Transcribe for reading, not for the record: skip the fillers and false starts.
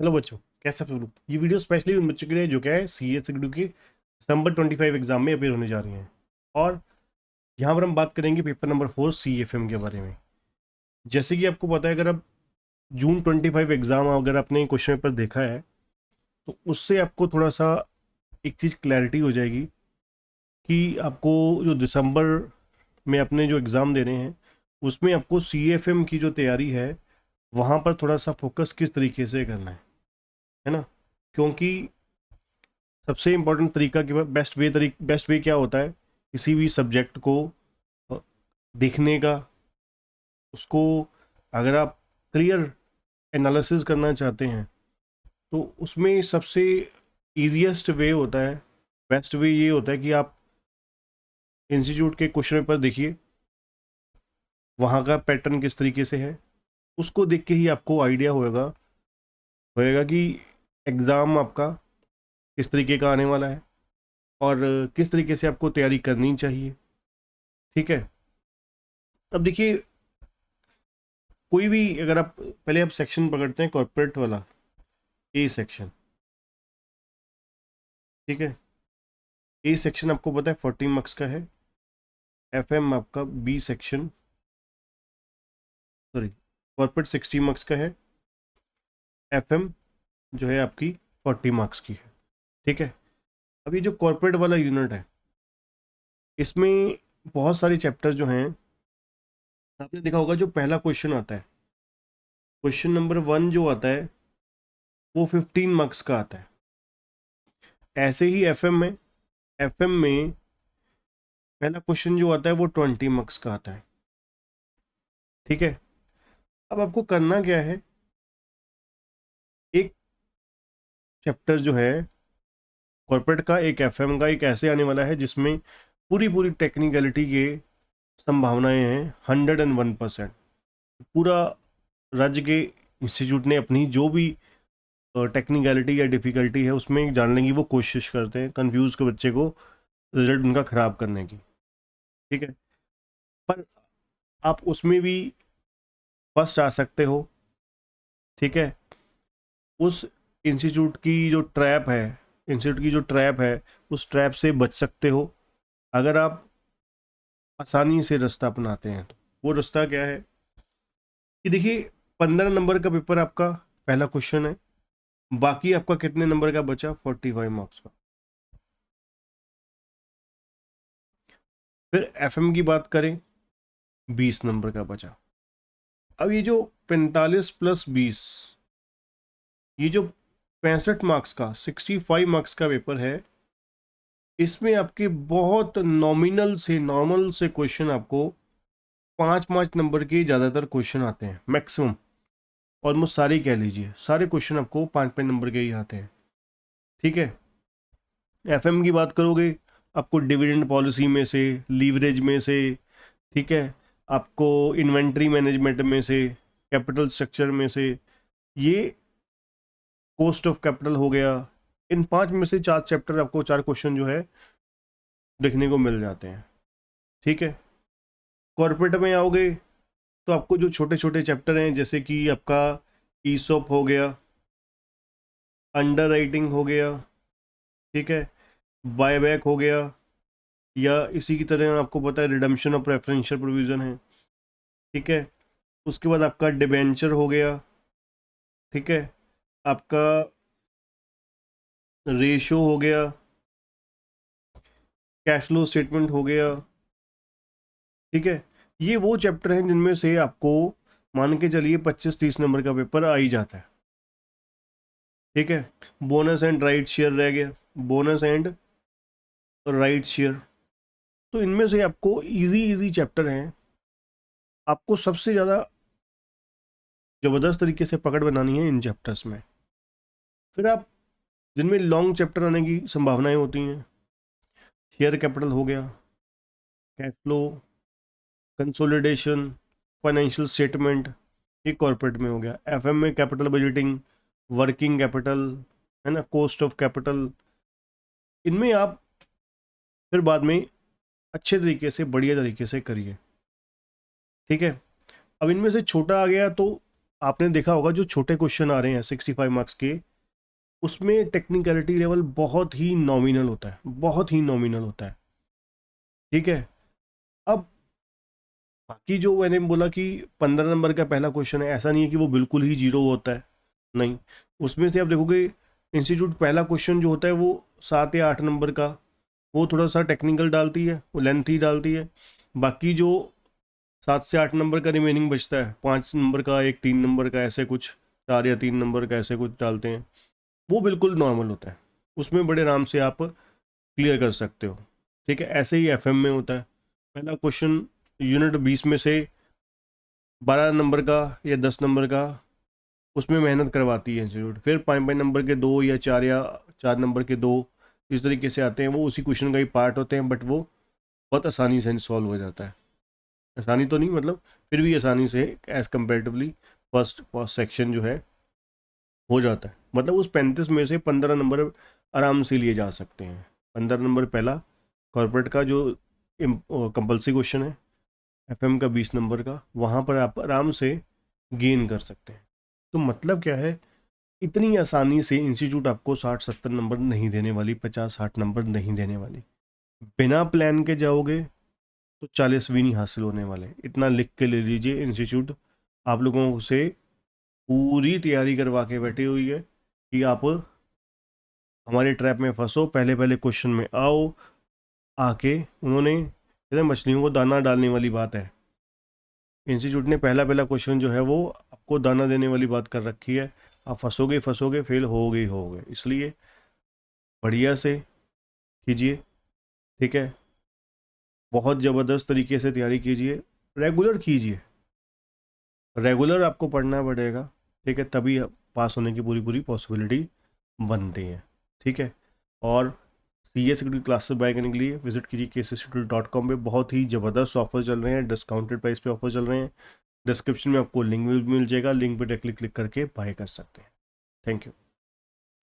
Hello बच्चों, कैसे आप लोग। ये वीडियो स्पेशली उन बच्चों के लिए जो क्या है सी एस के दिसंबर 25 एग्जाम में अपेयर होने जा रही हैं। और यहाँ पर हम बात करेंगे पेपर नंबर 4 CFM के बारे में। जैसे कि आपको पता है, अगर आप जून 25 एग्जाम अगर आपने क्वेश्चन पेपर देखा है तो उससे आपको थोड़ा सा एक चीज़ क्लैरिटी हो जाएगी कि आपको जो दिसंबर में अपने जो एग्ज़ाम दे रहे हैं उसमें आपको CFM की जो तैयारी है वहाँ पर थोड़ा सा फोकस किस तरीके से करना है ना। क्योंकि सबसे इम्पोर्टेंट तरीका कि बेस्ट वे क्या होता है किसी भी सब्जेक्ट को अ, देखने का, उसको अगर आप क्लियर एनालिसिस करना चाहते हैं तो उसमें सबसे इजीएस्ट वे होता है, बेस्ट वे ये होता है कि आप इंस्टीट्यूट के क्वेश्चन पेपर देखिए, वहाँ का पैटर्न किस तरीके से है, उसको देख के ही आपको आइडिया होएगा होएगा कि एग्ज़ाम आपका किस तरीके का आने वाला है और किस तरीके से आपको तैयारी करनी चाहिए। ठीक है। अब देखिए, कोई भी अगर आप पहले आप सेक्शन पकड़ते हैं कॉर्पोरेट वाला, ए सेक्शन। ठीक है। ए सेक्शन आपको पता है 40 मार्क्स का है। FM आपका B section, sorry, corporate 60 marks का है। FM जो है आपकी 40 मार्क्स की है। ठीक है। अब ये जो कॉर्पोरेट वाला यूनिट है इसमें बहुत सारे चैप्टर जो हैं, आपने देखा होगा जो पहला क्वेश्चन आता है, क्वेश्चन नंबर 1 जो आता है वो 15 मार्क्स का आता है। ऐसे ही FM में पहला क्वेश्चन जो आता है वो 20 मार्क्स का आता है। ठीक है। अब आपको करना क्या है, एक चैप्टर जो है कॉर्पोरेट का, एक FM का, एक ऐसे आने वाला है जिसमें पूरी पूरी टेक्निकलिटी के संभावनाएं हैं 101%। पूरा राज्य के इंस्टीट्यूट ने अपनी जो भी टेक्निकलिटी या डिफ़िकल्टी है उसमें जानने की वो कोशिश करते हैं, कंफ्यूज के बच्चे को रिजल्ट उनका ख़राब करने की। ठीक है। पर आप उसमें भी फर्स्ट आ सकते हो। ठीक है। उस इंस्टीट्यूट की जो ट्रैप है उस ट्रैप से बच सकते हो अगर आप आसानी से रास्ता अपनाते हैं। तो वो रास्ता क्या है कि देखिए, 15 नंबर का पेपर आपका पहला क्वेश्चन है, बाकी आपका कितने नंबर का बचा, 45 मार्क्स का। फिर FM की बात करें, 20 नंबर का बचा। अब ये जो 45 + 20, ये जो 65 मार्क्स का 65 मार्क्स का पेपर है, इसमें आपके बहुत नॉर्मल से क्वेश्चन आपको 5-5 नंबर के ज़्यादातर क्वेश्चन आते हैं मैक्सिमम। ऑलमोस्ट सारे ही कह लीजिए, सारे क्वेश्चन आपको 5-5 नंबर के ही आते हैं। ठीक है। FM की बात करोगे, आपको डिविडेंड पॉलिसी में से, लीवरेज में से, ठीक है, आपको इन्वेंट्री मैनेजमेंट में से, कैपिटल स्ट्रक्चर में से, ये कॉस्ट ऑफ कैपिटल हो गया, इन 5 में से 4 चैप्टर आपको, 4 क्वेश्चन जो है देखने को मिल जाते हैं। ठीक है। कॉर्पोरेट में आओगे तो आपको जो छोटे छोटे चैप्टर हैं जैसे कि आपका ईसॉप हो गया, अंडर राइटिंग हो गया, ठीक है, बायबैक हो गया, या इसी की तरह आपको पता है रिडम्पशन ऑफ प्रेफरेंशियल प्रोविज़न है। ठीक है। उसके बाद आपका डिबेंचर हो गया। ठीक है। आपका रेशो हो गया, कैश फ्लो स्टेटमेंट हो गया। ठीक है। ये वो चैप्टर हैं जिनमें से आपको मान के चलिए 25-30 नंबर का पेपर आ ही जाता है। ठीक है। बोनस एंड राइट शेयर रह गया, बोनस एंड राइट शेयर। तो इनमें से आपको इजी इजी चैप्टर हैं, आपको सबसे ज़्यादा ज़बरदस्त तरीके से पकड़ बनानी है इन चैप्टर्स में। फिर आप जिनमें लॉन्ग चैप्टर आने की संभावनाएं होती हैं, शेयर कैपिटल हो गया, cash flow, consolidation, financial statement, ये कॉर्पोरेट में हो गया। FM में कैपिटल बजटिंग, वर्किंग कैपिटल, है ना, कॉस्ट ऑफ कैपिटल। इनमें आप फिर बाद में अच्छे तरीके से, बढ़िया तरीके से करिए। ठीक है। अब इनमें से छोटा आ गया तो आपने देखा होगा जो छोटे क्वेश्चन आ रहे हैं 65 मार्क्स के, उसमें टेक्निकलिटी लेवल बहुत ही नॉमिनल होता है, बहुत ही नॉमिनल होता है। ठीक है, अब बाकी जो मैंने बोला कि 15 नंबर का पहला क्वेश्चन है, ऐसा नहीं है कि वो बिल्कुल ही जीरो होता है, नहीं। उसमें से आप देखोगे इंस्टीट्यूट पहला क्वेश्चन जो होता है वो 7 या 8 नंबर का, वो थोड़ा सा टेक्निकल डालती है, वो लेंथी डालती है। बाकी जो 7 से 8 नंबर का रिमेनिंग बचता है, 5 नंबर का, एक 3 नंबर का, ऐसे कुछ 4 या 3 नंबर का ऐसे कुछ डालते हैं, वो बिल्कुल नॉर्मल होता है। उसमें बड़े आराम से आप क्लियर कर सकते हो। ठीक है, ऐसे ही एफएम में होता है। पहला क्वेश्चन यूनिट 20 में से 12 नंबर का या 10 नंबर का, उसमें मेहनत करवाती है इंस्टीट्यूट। फिर 5 नंबर के 2 या 4 नंबर के 2, इस तरीके से आते हैं। वो उसी क्वेश्चन का ही पार्ट होते हैं, बट वो बहुत आसानी से सॉल्व हो जाता है। आसानी तो नहीं, मतलब फिर भी आसानी से एज़ कम्पेरेटिवली फर्स्ट सेक्शन जो है हो जाता है। मतलब उस 35 में से 15 नंबर आराम से लिए जा सकते हैं। 15 नंबर पहला कॉर्पोरेट का जो कंपल्सरी क्वेश्चन है, एफएम का 20 नंबर का, वहाँ पर आप आराम से गेन कर सकते हैं। तो मतलब क्या है, इतनी आसानी से इंस्टीट्यूट आपको 60-70 नंबर नहीं देने वाली, 50-60 नंबर नहीं देने वाली। बिना प्लान के जाओगे तो 40 भी नहीं हासिल होने वाले। इतना लिख के ले लीजिए, इंस्टीट्यूट आप लोगों से पूरी तैयारी करवा के बैठी हुई है कि आप हमारे ट्रैप में फंसो, पहले पहले क्वेश्चन में आओ। आके उन्होंने, कहते हैं मछलियों को दाना डालने वाली बात है, इंस्टीट्यूट ने पहला पहला क्वेश्चन जो है वो आपको दाना देने वाली बात कर रखी है। आप फंसोगे फंसोगे, फेल होगे ही होगे। इसलिए बढ़िया से कीजिए। ठीक है, बहुत ज़बरदस्त तरीके से तैयारी कीजिए, रेगुलर कीजिए, रेगुलर आपको पढ़ना पड़ेगा। ठीक है, तभी पास होने की पूरी पूरी पॉसिबिलिटी बनती है। ठीक है, और सी एस की क्लासेस बाय करने के लिए विजिट कीजिए kcstudio.com पे। बहुत ही ज़बरदस्त ऑफर चल रहे हैं, डिस्काउंटेड प्राइस पे ऑफर चल रहे हैं। डिस्क्रिप्शन में आपको लिंक भी मिल जाएगा, लिंक पे क्लिक करके बाय कर सकते हैं। Thank you.